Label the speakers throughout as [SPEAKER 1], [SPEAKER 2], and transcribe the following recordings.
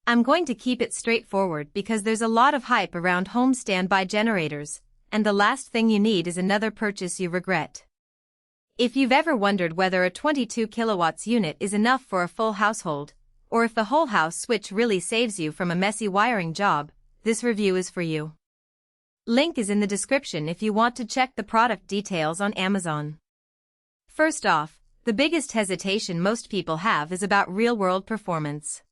[SPEAKER 1] I'm going to keep it straightforward because there's a lot of hype around home standby generators, and the last thing you need is another purchase you regret. If you've ever wondered whether a 22 kilowatts unit is enough for a full household, or if the whole house switch really saves you from a messy wiring job, this review is for you. Link is in the description if you want to check the product details on Amazon. First off, the biggest hesitation most people have is about real-world performance.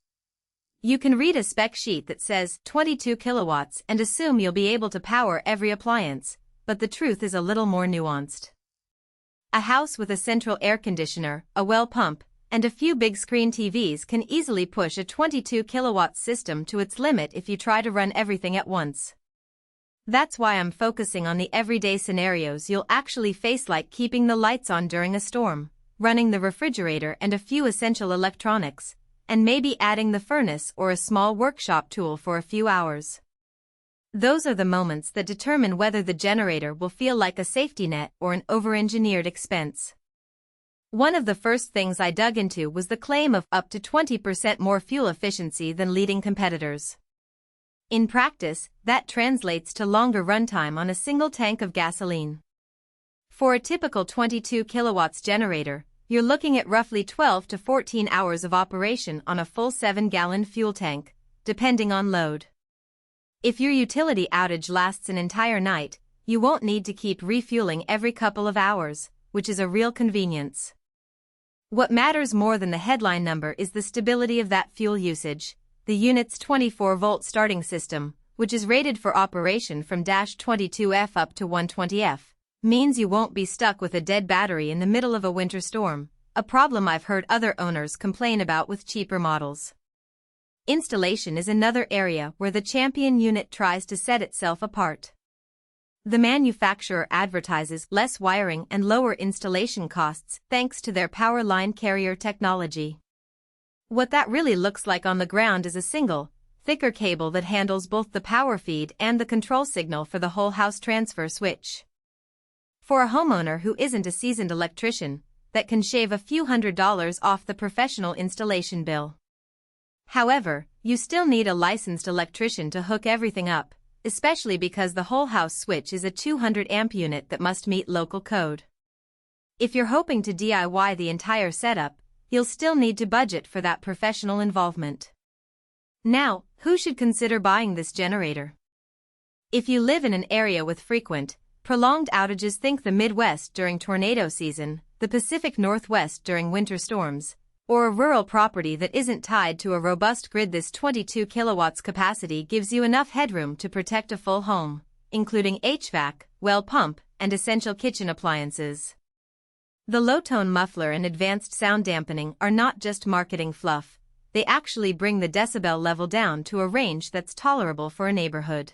[SPEAKER 1] You can read a spec sheet that says 22 kilowatts and assume you'll be able to power every appliance, but the truth is a little more nuanced. A house with a central air conditioner, a well pump, and a few big screen TVs can easily push a 22 kilowatt system to its limit if you try to run everything at once. That's why I'm focusing on the everyday scenarios you'll actually face, like keeping the lights on during a storm, running the refrigerator and a few essential electronics, and maybe adding the furnace or a small workshop tool for a few hours. Those are the moments that determine whether the generator will feel like a safety net or an over-engineered expense. One of the first things I dug into was the claim of up to 20% more fuel efficiency than leading competitors. In practice, that translates to longer runtime on a single tank of gasoline. For a typical 22 kilowatts generator, you're looking at roughly 12 to 14 hours of operation on a full 7-gallon fuel tank, depending on load. If your utility outage lasts an entire night, you won't need to keep refueling every couple of hours, which is a real convenience. What matters more than the headline number is the stability of that fuel usage. The unit's 24-volt starting system, which is rated for operation from -22F up to 120F, means you won't be stuck with a dead battery in the middle of a winter storm, a problem I've heard other owners complain about with cheaper models. Installation is another area where the Champion unit tries to set itself apart. The manufacturer advertises less wiring and lower installation costs thanks to their power line carrier technology. What that really looks like on the ground is a single, thicker cable that handles both the power feed and the control signal for the whole house transfer switch. For a homeowner who isn't a seasoned electrician, that can shave a few $100s off the professional installation bill. However, you still need a licensed electrician to hook everything up, especially because the whole house switch is a 200 amp unit that must meet local code. If you're hoping to DIY the entire setup, you'll still need to budget for that professional involvement. Now, who should consider buying this generator? If you live in an area with frequent, prolonged outages, think the Midwest during tornado season, the Pacific Northwest during winter storms, or a rural property that isn't tied to a robust grid, this 22 kilowatts capacity gives you enough headroom to protect a full home, including HVAC, well pump, and essential kitchen appliances. The low-tone muffler and advanced sound dampening are not just marketing fluff, they actually bring the decibel level down to a range that's tolerable for a neighborhood.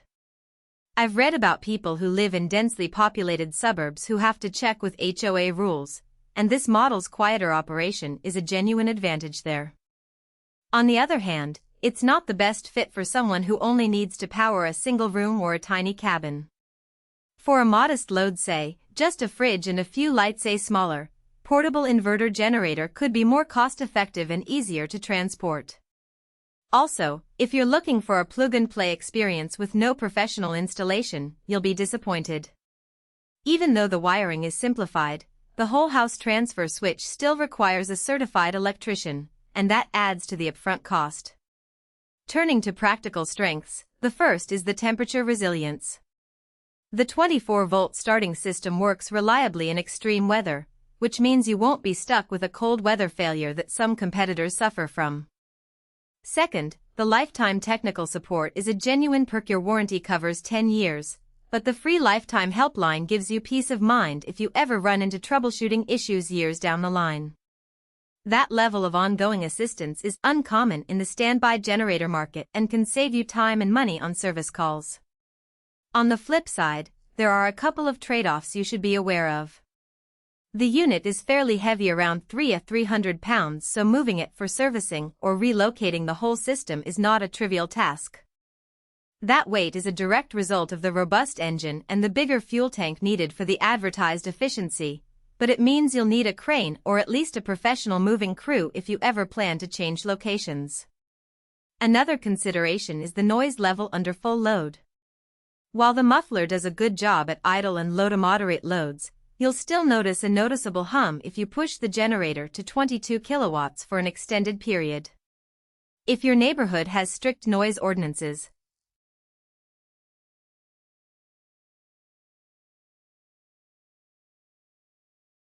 [SPEAKER 1] I've read about people who live in densely populated suburbs who have to check with HOA rules, and this model's quieter operation is a genuine advantage there. On the other hand, it's not the best fit for someone who only needs to power a single room or a tiny cabin. For a modest load, say, just a fridge and a few lights, a smaller, portable inverter generator could be more cost-effective and easier to transport. Also, if you're looking for a plug-and-play experience with no professional installation, you'll be disappointed. Even though the wiring is simplified, the whole house transfer switch still requires a certified electrician, and that adds to the upfront cost. Turning to practical strengths, the first is the temperature resilience. The 24-volt starting system works reliably in extreme weather, which means you won't be stuck with a cold weather failure that some competitors suffer from. Second, the lifetime technical support is a genuine perk. Your warranty covers 10 years, but the free lifetime helpline gives you peace of mind if you ever run into troubleshooting issues years down the line. That level of ongoing assistance is uncommon in the standby generator market and can save you time and money on service calls. On the flip side, there are a couple of trade-offs you should be aware of. The unit is fairly heavy, around 300 pounds, so moving it for servicing or relocating the whole system is not a trivial task. That weight is a direct result of the robust engine and the bigger fuel tank needed for the advertised efficiency, but it means you'll need a crane or at least a professional moving crew if you ever plan to change locations. Another consideration is the noise level under full load. While the muffler does a good job at idle and low to moderate loads, you'll still notice a noticeable hum if you push the generator to 22 kilowatts for an extended period. If your neighborhood has strict noise ordinances,